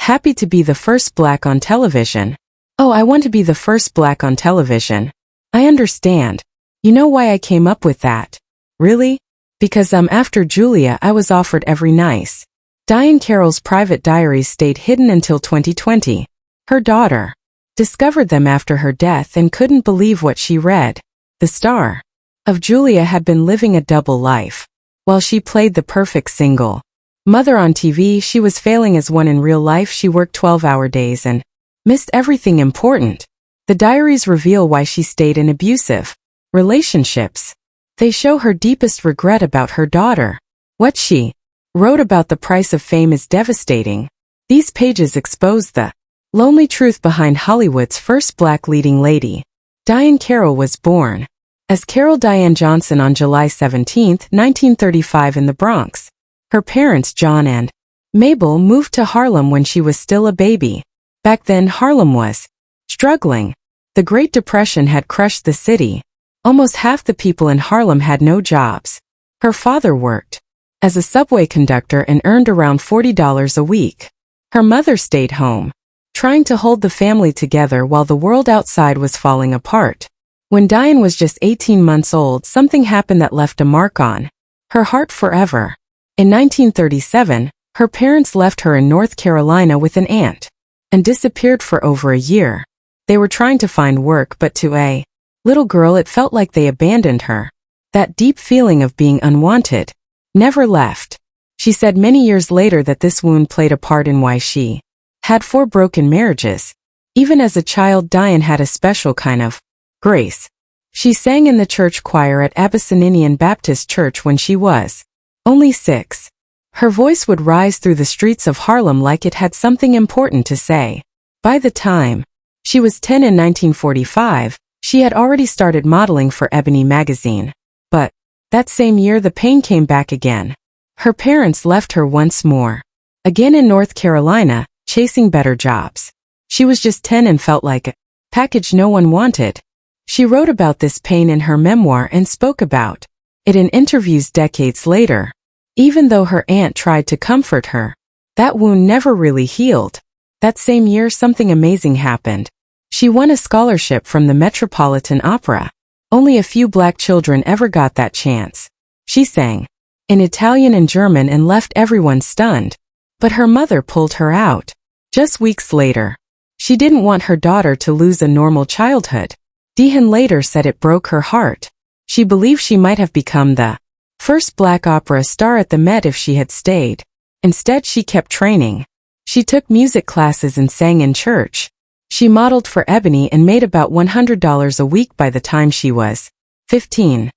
Happy to be the first black on television. Oh, I want to be the first black on television. I understand. You know why I came up with that? Really? Because after Julia I was offered every nice. Diahann Carroll's private diaries stayed hidden until 2020. Her daughter discovered them after her death and couldn't believe what she read. The star of Julia had been living a double life. While she played the perfect single mother on TV, she was failing as one in real life. She worked 12-hour days and missed everything important. The diaries reveal why she stayed in abusive relationships. They show her deepest regret about her daughter. What she wrote about the price of fame is devastating. These pages expose the lonely truth behind Hollywood's first black leading lady. Diahann Carroll was born as Carol Diane Johnson on July 17, 1935 in the Bronx. Her parents, John and Mabel, moved to Harlem when she was still a baby. Back then, Harlem was struggling. The Great Depression had crushed the city. Almost half the people in Harlem had no jobs. Her father worked as a subway conductor and earned around $40 a week. Her mother stayed home, trying to hold the family together while the world outside was falling apart. When Diahann was just 18 months old, something happened that left a mark on her heart forever. In 1937, her parents left her in North Carolina with an aunt and disappeared for over a year. They were trying to find work, but to a little girl it felt like they abandoned her. That deep feeling of being unwanted never left. She said many years later that this wound played a part in why she had 4 broken marriages. Even as a child, Diahann had a special kind of grace. She sang in the church choir at Abyssinian Baptist Church when she was only 6. Her voice would rise through the streets of Harlem like it had something important to say. By the time she was 10 in 1945, she had already started modeling for Ebony magazine. But that same year the pain came back again. Her parents left her once more. Again in North Carolina, chasing better jobs. She was just 10 and felt like a package no one wanted. She wrote about this pain in her memoir and spoke about it in interviews decades later. Even though her aunt tried to comfort her, that wound never really healed. That same year something amazing happened. She won a scholarship from the Metropolitan Opera. Only a few black children ever got that chance. She sang in Italian and German and left everyone stunned. But her mother pulled her out. Just weeks later, she didn't want her daughter to lose a normal childhood. Diahann later said it broke her heart. She believed she might have become the first black opera star at the Met if she had stayed. Instead, she kept training. She took music classes and sang in church. She modeled for Ebony and made about $100 a week by the time she was 15.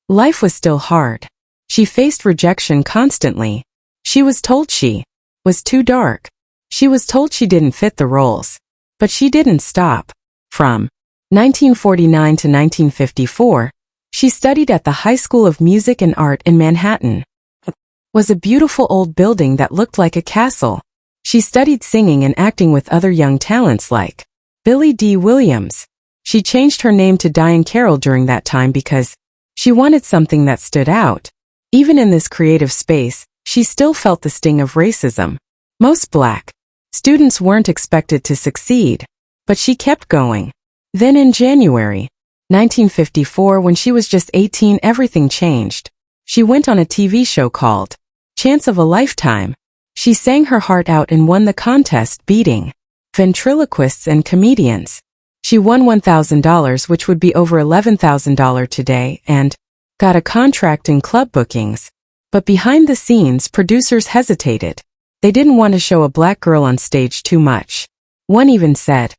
Life was still hard. She faced rejection constantly. She was told she was too dark. She was told she didn't fit the roles. But she didn't stop. From 1949 to 1954, she studied at the High School of Music and Art in Manhattan. It was a beautiful old building that looked like a castle. She studied singing and acting with other young talents like Billy D. Williams. She changed her name to Diahann Carroll during that time because she wanted something that stood out. Even in this creative space, she still felt the sting of racism. Most black students weren't expected to succeed, but she kept going. Then in January 1954, when she was just 18, everything changed. She went on a TV show called Chance of a Lifetime. She sang her heart out and won the contest, beating ventriloquists and comedians. She won $1,000, which would be over $11,000 today, and got a contract in club bookings. But behind the scenes, producers hesitated. They didn't want to show a black girl on stage too much. One even said,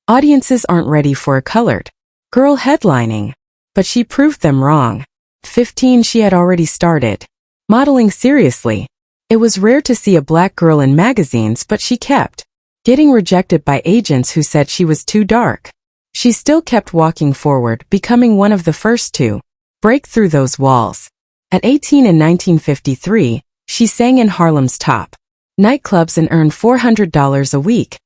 audiences aren't ready for a colored girl headlining. But she proved them wrong. At 15, she had already started modeling seriously. It was rare to see a black girl in magazines, but she kept getting rejected by agents who said she was too dark. She still kept walking forward, becoming one of the first to break through those walls. At 18 in 1953, she sang in Harlem's top nightclubs and earned $400 a week,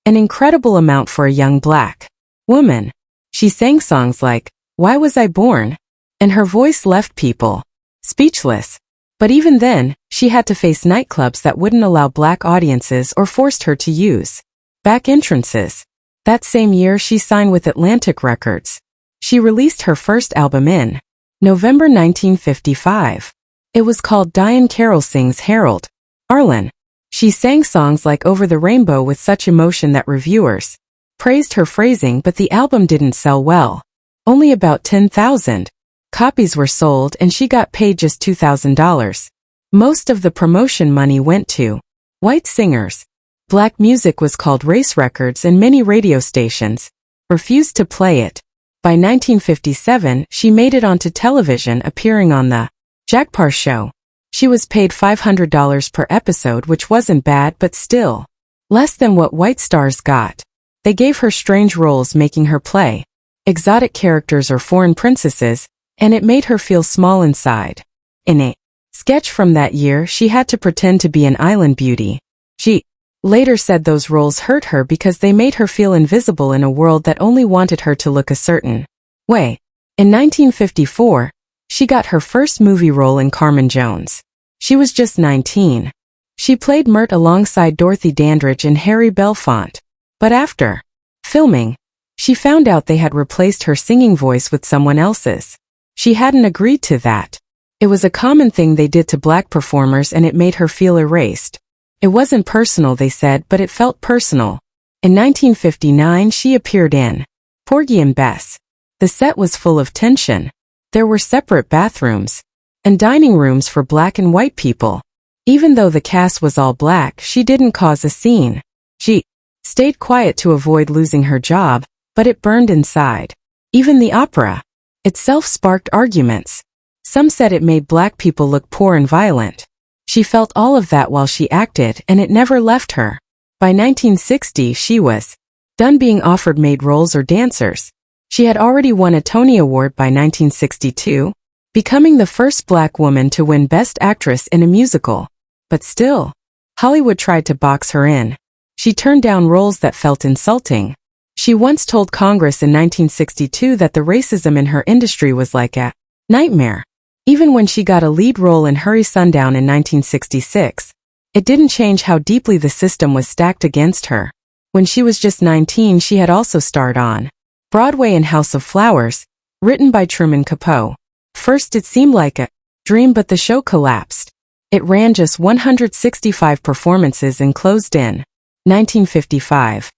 an incredible amount for a young black woman. She sang songs like, Why Was I Born? And her voice left people speechless. But even then, she had to face nightclubs that wouldn't allow black audiences or forced her to use back entrances. That same year she signed with Atlantic Records. She released her first album in November 1955. It was called Diahann Carroll Sings Harold Arlen. She sang songs like Over the Rainbow with such emotion that reviewers praised her phrasing, but the album didn't sell well. Only about 10,000 copies were sold and she got paid just $2,000. Most of the promotion money went to white singers. Black music was called race records and many radio stations refused to play it. By 1957, she made it onto television, appearing on the Jack Paar Show. She was paid $500 per episode, which wasn't bad, but still less than what white stars got. They gave her strange roles, making her play exotic characters or foreign princesses, and it made her feel small inside. In a sketch from that year, she had to pretend to be an island beauty. She later said those roles hurt her because they made her feel invisible in a world that only wanted her to look a certain way. In 1954, she got her first movie role in Carmen Jones. She was just 19. She played Mert alongside Dorothy Dandridge and Harry Belafonte. But after filming, she found out they had replaced her singing voice with someone else's. She hadn't agreed to that. It was a common thing they did to black performers and it made her feel erased. It wasn't personal, they said, but it felt personal. In 1959, she appeared in Porgy and Bess. The set was full of tension. There were separate bathrooms and dining rooms for black and white people. Even though the cast was all black, she didn't cause a scene. She stayed quiet to avoid losing her job, but it burned inside. Even the opera itself sparked arguments. Some said it made black people look poor and violent. She felt all of that while she acted, and it never left her. By 1960, she was done being offered maid roles or dancers. She had already won a Tony Award by 1962, becoming the first black woman to win Best Actress in a musical. But still, Hollywood tried to box her in. She turned down roles that felt insulting. She once told Congress in 1962 that the racism in her industry was like a nightmare. Even when she got a lead role in Hurry Sundown in 1966, it didn't change how deeply the system was stacked against her. When she was just 19, she had also starred on Broadway in House of Flowers, written by Truman Capote. First it seemed like a dream, but the show collapsed. It ran just 165 performances and closed in 1955.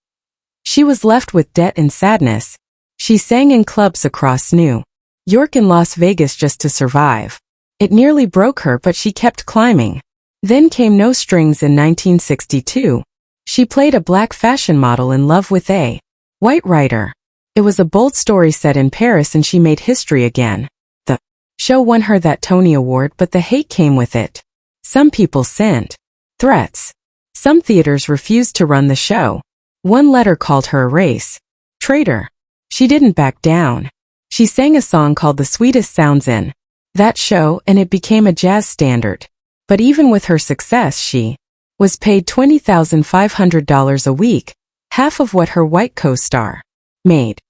She was left with debt and sadness. She sang in clubs across New York and Las Vegas just to survive. It nearly broke her, but she kept climbing. Then came No Strings in 1962. She played a black fashion model in love with a white writer. It was a bold story set in Paris and she made history again. The show won her that Tony Award, but the hate came with it. Some people sent threats. Some theaters refused to run the show. One letter called her a race traitor. She didn't back down. She sang a song called The Sweetest Sounds in that show, and it became a jazz standard. But even with her success, she was paid $20,500 a week, half of what her white co-star made.